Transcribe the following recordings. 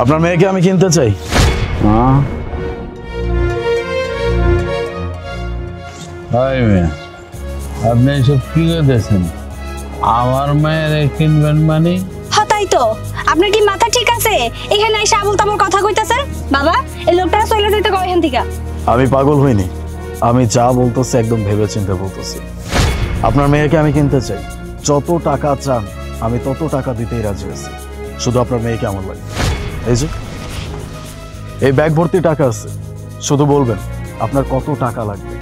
আপনার মেয়েকে আমি কিনতে চাই। আপনি এসব কি করতেছেন? আমার মায়ের কিনবেন মানে? হ্যাঁ তাই তো, আপনার কি মাথা ঠিক আছে? এখানে এসে আবল তাবল কথা কইতাছেন। বাবা, এই লোকটা চলে যাইতে কও এখান থেকে। আমি পাগল হইনি, আমি যা বলতেছি একদম ভেবে চিন্তে বলতেছি। আপনার মেয়েকে আমি কিনতে চাই, যত টাকা চান আমি তত টাকা দিতেই রাজি আছি, শুধু আপনার মেয়েকে আমার লাগে। এই যে এই ব্যাগ ভর্তি টাকা আছে, শুধু বলবেন আপনার কত টাকা লাগবে।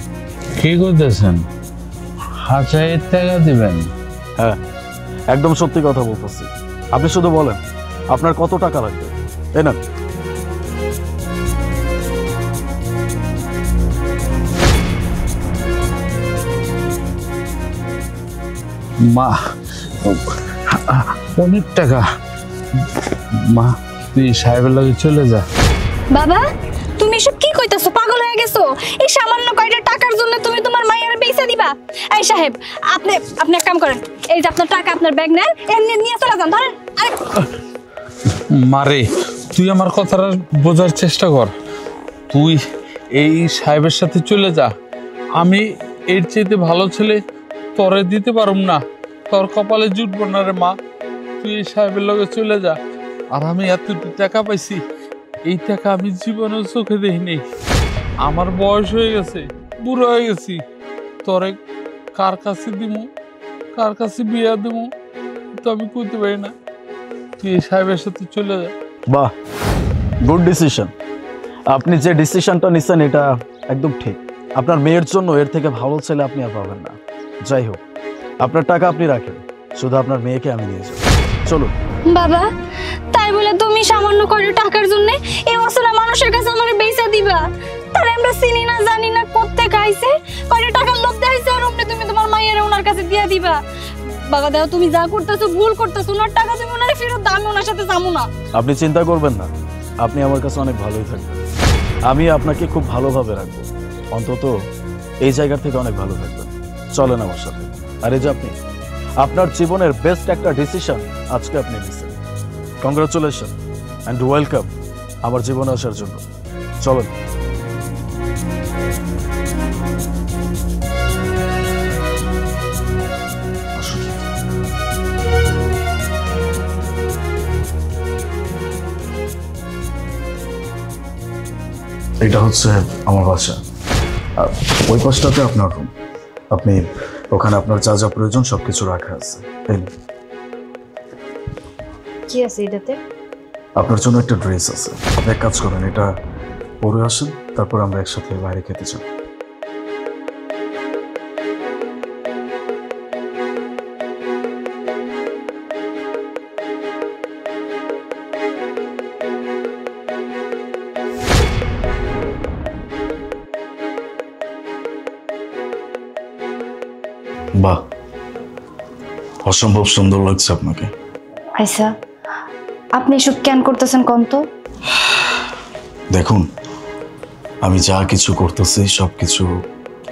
কি করতেছেন? হাজার টাকা দিবেন? হ্যাঁ, একদম সত্যি কথা বলতেছি। আপনি শুধু বলেন আপনার কত টাকা লাগবে। এই না, মা অনেক টাকা। মা তুই সাহেবের লাগে চলে যা। বাবা, তুমি এসব কি কইতাছো? পাগল হয়ে গেছো? এই সামান্য কয়টা টাকার জন্য তুমি তোমার মায়ের পয়সা দিবা? এই সাহেব, আপনি এক কাম করেন, এই যে আপনার টাকা, আপনার ব্যাগ নেন, এমনি নিয়ে চলে যান। ধরেন। আরে মারে, তুই আমার কথাটা বোঝার চেষ্টা কর। তুই এই সাহেবের সাথে চলে যা। আমি এর চাইতে ভালো ছেলে তরে দিতে পারুম না, তোর কপালে জুটবো না রে মা। তুই এই সাহেবের লগে চলে যা। আর আমি এতটুকু টাকা পাইছি, এই টাকা আমি জীবনেও চোখে দেখিনি। আমার বয়স হয়ে গেছে, বুড়ো হয়ে গেছি। তোরে কার কাছে দিমু, কার কাছে বিয়া দিমু তো আমি করতে পারি না। তুই এই সাহেবের সাথে চলে যা। বাহ, গুড ডিসিশন। আপনি যে ডিসিশনটা নিচ্ছেন এটা একদম ঠিক। আপনার মেয়ের জন্য এর থেকে ভালো ছেলে আপনি আর পাবেন না। যাই হোক, আপনার টাকা আপনি রাখেন, শুধু আপনার মেয়েকে আমি নিয়ে যাব। চলুন। বাবা, তাই বলে তুমি সামান্য কয়টা টাকার জন্য এই অচেনা মানুষের কাছে আমার পয়সা দিবা? তারে আমরা চিনি না, জানি না, করতে খাইছে, কয়টা টাকার লোভ দেখাইছে, আর অমনি তুমি তোমার মায়ের ওনার কাছে দিয়ে দিবা? বাবা দাও, তুমি যা করতেছো ভুল করতেছো। ওনার টাকা তুমি ওনারে ফেরত দাও, আমি ওনার সাথে যাবো না। আপনি চিন্তা করবেন না, আপনি আমার কাছে অনেক ভালোই থাকবেন। আমি আপনাকে খুব ভালোভাবে রাখবো, অন্তত এই জায়গা থেকে অনেক ভালো থাকবেন। চলেন আমার সাথে। আর এই যে আপনি আপনার জীবনের বেস্ট একটা ডিসিশন আজকে আপনি নিয়েছেন। কংগ্রাচুলেশন অ্যান্ড ওয়েলকাম আমার জীবনে আসার জন্য। চলেন। এটা হচ্ছে আমার বাসা, ওই পাশটাতে আপনার রুম। আপনি ওখানে আপনার যা যা প্রয়োজন সবকিছু রাখা আছে। কি আছে এটাতে? আপনার জন্য একটা ড্রেস আছে। আপনি এক কাজ করেন, এটা পরে আসেন, তারপর আমরা একসাথে বাইরে খেতে যাব। বাহ, অসম্ভব সুন্দর লাগছে আপনাকে। আচ্ছা, আপনি এসব কেন করতেছেন কোন তো? দেখুন, আমি যা কিছু করতেছি সব কিছু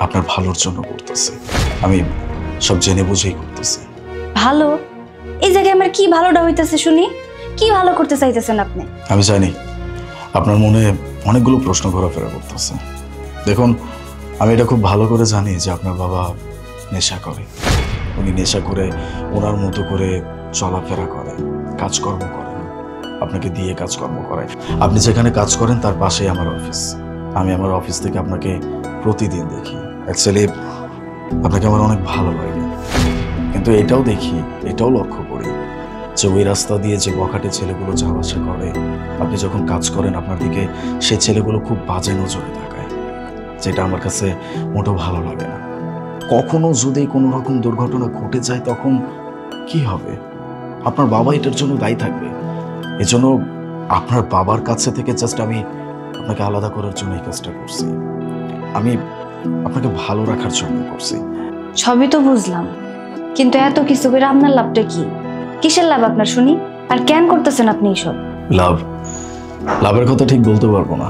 আপনার ভালোর জন্য করতেছি। আমি সব জেনে বুঝেই করতেছি। ভালো? এই জায়গায় আমার কি ভালোটা হইতেছে শুনি? কি ভালো করতে চাইতেছেন আপনি? আমি জানি আপনার মনে অনেকগুলো প্রশ্ন ঘোরাফেরা করতেছে। দেখুন, আমি এটা খুব ভালো করে জানি যে আপনার বাবা নেশা করে। উনি নেশা করে ওনার মতো করে চলাফেরা করে, কাজকর্ম করে, আপনাকে দিয়ে কাজকর্ম করায়। আপনি যেখানে কাজ করেন তার পাশেই আমার অফিস। আমি আমার অফিস থেকে আপনাকে প্রতিদিন দেখি। অ্যাকচুয়ালি আপনাকে আমার অনেক ভালো লাগে, কিন্তু এটাও দেখি, এটাও লক্ষ্য করি যে ওই রাস্তা দিয়ে যে বখাটে ছেলেগুলো যাওয়া আসা করে, আপনি যখন কাজ করেন আপনার দিকে সেই ছেলেগুলো খুব বাজে নজরে তাকায়, যেটা আমার কাছে মোটেও ভালো লাগে না। কখনো যদি কোনো রকম দুর্ঘটনা ঘটে যায় তখন কি হবে? আপনার বাবা এটার জন্য দায়ী থাকবে। এজন্য আপনার বাবার কাছে থেকে জাস্ট আমি আপনাকে আলাদা করার জন্য এই কাজটা করছি। আমি আপনাকে ভালো রাখার জন্য করছি। সবই তো বুঝলাম, কিন্তু এত কিছু করে আপনার লাভটা কি? কিসের লাভ আপনার শুনি? আর কেন করতেছেন আপনি এসব? লাভের কথা ঠিক বলতে পারবো না,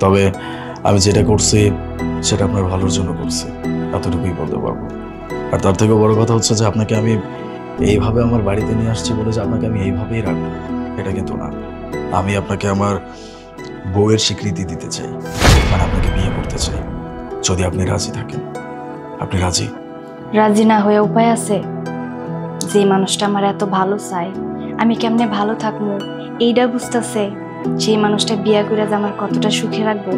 তবে আমি যেটা করছি সেটা আপনার ভালোর জন্য করছি, এতটুকুই বলতে পারবো। আর তার থেকে বড় কথা হচ্ছে যে আপনাকে আমি এইভাবে আমার বাড়িতে নিয়ে আসছি বলে যে আপনাকে আমি এইভাবেই রাখবো, এটা কিন্তু না। আমি আপনাকে আমার বউয়ের স্বীকৃতি দিতে চাই, মানে আপনাকে বিয়ে করতে চাই, যদি আপনি রাজি থাকেন। আপনি রাজি? রাজি না হয়ে উপায় আছে? যে মানুষটা আমার এত ভালো চায়, আমি কেমনে ভালো থাকবো এইটা বুঝতেছে, সেই মানুষটা বিয়ে করে যে আমার কতটা সুখে রাখবো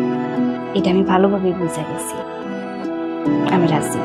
এটা আমি ভালোভাবে বুঝে গেছি। আমি রাজি।